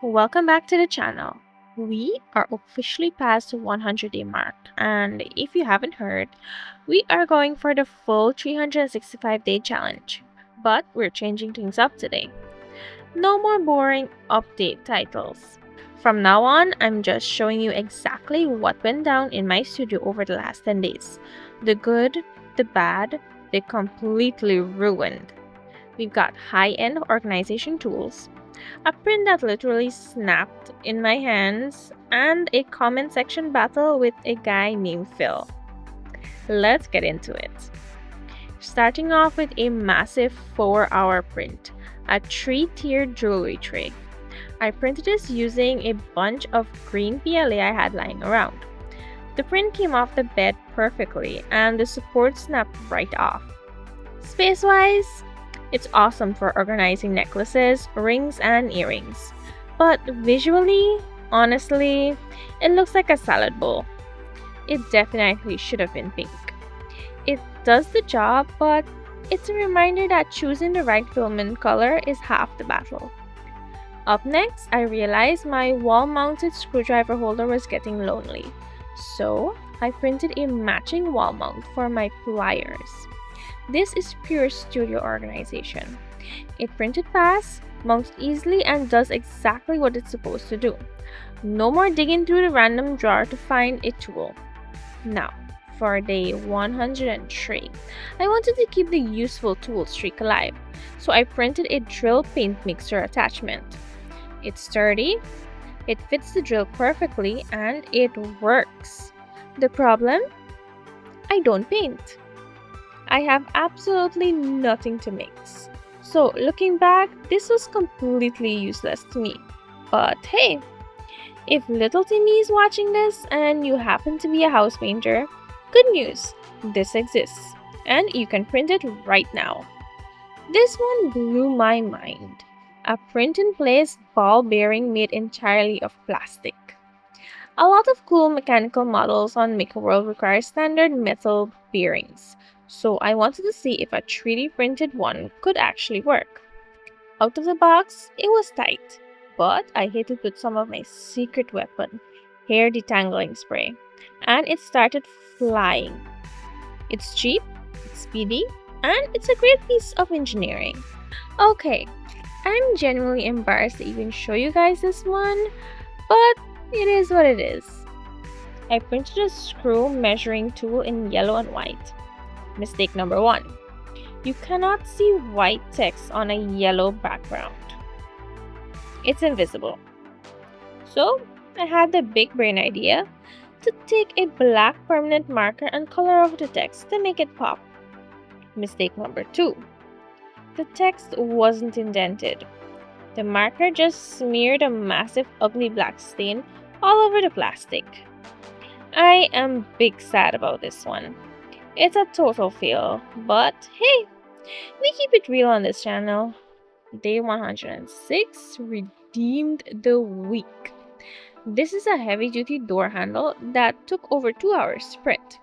Welcome back to the channel. We are officially past the 100-day mark, and if you haven't heard, we are going for the full 365-day challenge. But we're changing things up today. No more boring update titles. From now on, I'm just showing you exactly what went down in my studio over the last 10 days. The good, the bad, the completely ruined. We've got high-end organization tools, a print that literally snapped in my hands, and a comment section battle with a guy named Phil. Let's get into it. Starting off with a massive 4-hour print, a 3-tiered jewelry tray. I printed this using a bunch of green PLA I had lying around. The print came off the bed perfectly and the support snapped right off. Space-wise, it's awesome for organizing necklaces, rings, and earrings. But visually, honestly, it looks like a salad bowl. It definitely should have been pink. It does the job, but it's a reminder that choosing the right filament color is half the battle. Up next, I realized my wall-mounted screwdriver holder was getting lonely. So, I printed a matching wall mount for my pliers. This is pure studio organization. It printed fast, mounts easily, and does exactly what it's supposed to do. No more digging through the random drawer to find a tool. Now, for day 103, I wanted to keep the useful tool streak alive, so I printed a drill paint mixer attachment. It's sturdy, it fits the drill perfectly, and it works. The problem? I don't paint. I have absolutely nothing to mix. So looking back, this was completely useless to me. But hey, if little Timmy is watching this and you happen to be a house painter, good news, this exists and you can print it right now. This one blew my mind. A print-in-place ball bearing made entirely of plastic. A lot of cool mechanical models on Mecha World require standard metal bearings, so I wanted to see if a 3D printed one could actually work. Out of the box, it was tight, but I hit it with some of my secret weapon, hair detangling spray, and it started flying. It's cheap, it's speedy, and it's a great piece of engineering. Okay, I'm genuinely embarrassed to even show you guys this one, but it is what it is. I printed a screw measuring tool in yellow and white. Mistake number 1. You cannot see white text on a yellow background. It's invisible. So, I had the big brain idea to take a black permanent marker and color over the text to make it pop. Mistake number 2. The text wasn't indented. The marker just smeared a massive ugly black stain all over the plastic. I am big sad about this one. It's a total fail, but hey, we keep it real on this channel. Day 106 redeemed the week. This is a heavy-duty door handle that took over 2 hours to print.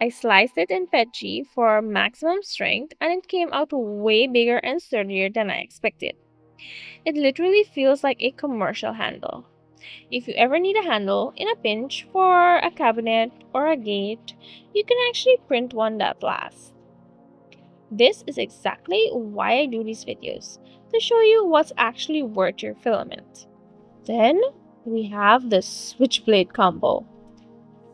I sliced it in PETG for maximum strength and it came out way bigger and sturdier than I expected. It literally feels like a commercial handle. If you ever need a handle in a pinch for a cabinet or a gate, you can actually print one that lasts. This is exactly why I do these videos, to show you what's actually worth your filament. Then we have the Switchblade combo.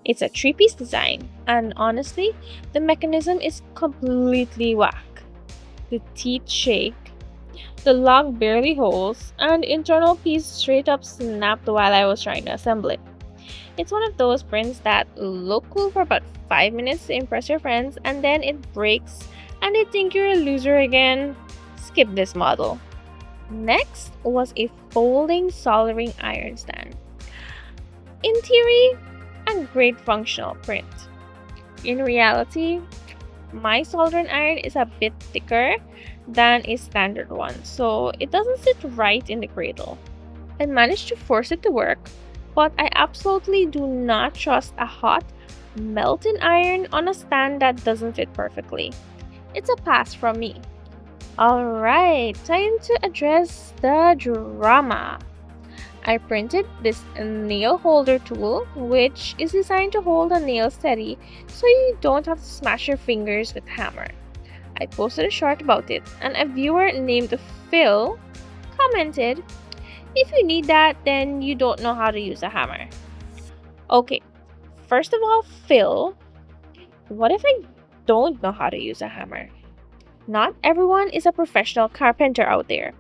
It's a 3-piece design, and honestly, the mechanism is completely whack. The teeth shake, the log barely holds, and the internal piece straight up snapped while I was trying to assemble it. It's one of those prints that look cool for about 5 minutes to impress your friends, and then it breaks and they think you're a loser again. Skip this model. Next was a folding soldering iron stand. In theory, a great functional print. In reality, my soldering iron is a bit thicker than a standard one, so it doesn't sit right in the cradle. I managed to force it to work, but I absolutely do not trust a hot, melting iron on a stand that doesn't fit perfectly. It's a pass from me. Alright, time to address the drama. I printed this nail holder tool, which is designed to hold a nail steady so you don't have to smash your fingers with a hammer. I posted a short about it, and a viewer named Phil commented, "If you need that, then you don't know how to use a hammer." Okay, first of all, Phil, what if I don't know how to use a hammer? Not everyone is a professional carpenter out there.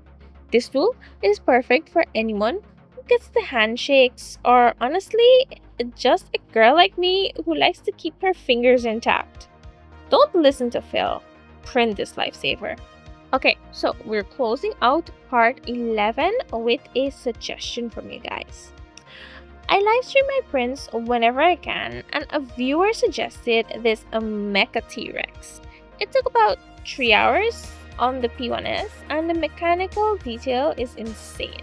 This tool is perfect for anyone who gets the handshakes, or honestly, just a girl like me who likes to keep her fingers intact. Don't listen to Phil. Print this lifesaver. Okay, so we're closing out part 11 with a suggestion from you guys. I live stream my prints whenever I can, and a viewer suggested this Mecha T-Rex. It took about 3 hours on the P1S, and the mechanical detail is insane.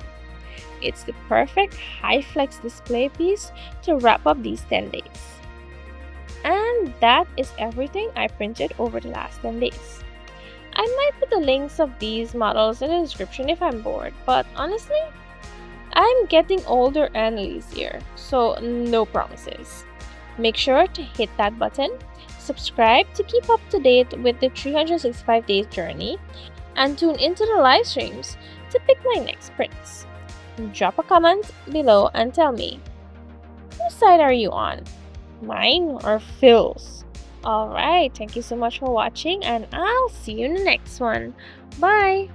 It's the perfect high flex display piece to wrap up these 10 days. And that is everything I printed over the last 10 days. I might put the links of these models in the description if I'm bored, but honestly, I'm getting older and lazier, so no promises. Make sure to hit that button, subscribe to keep up to date with the 365 days journey, and tune into the live streams to pick my next prints. Drop a comment below and tell me, whose side are you on? Mine or Phil's? Alright, thank you so much for watching, and I'll see you in the next one. Bye!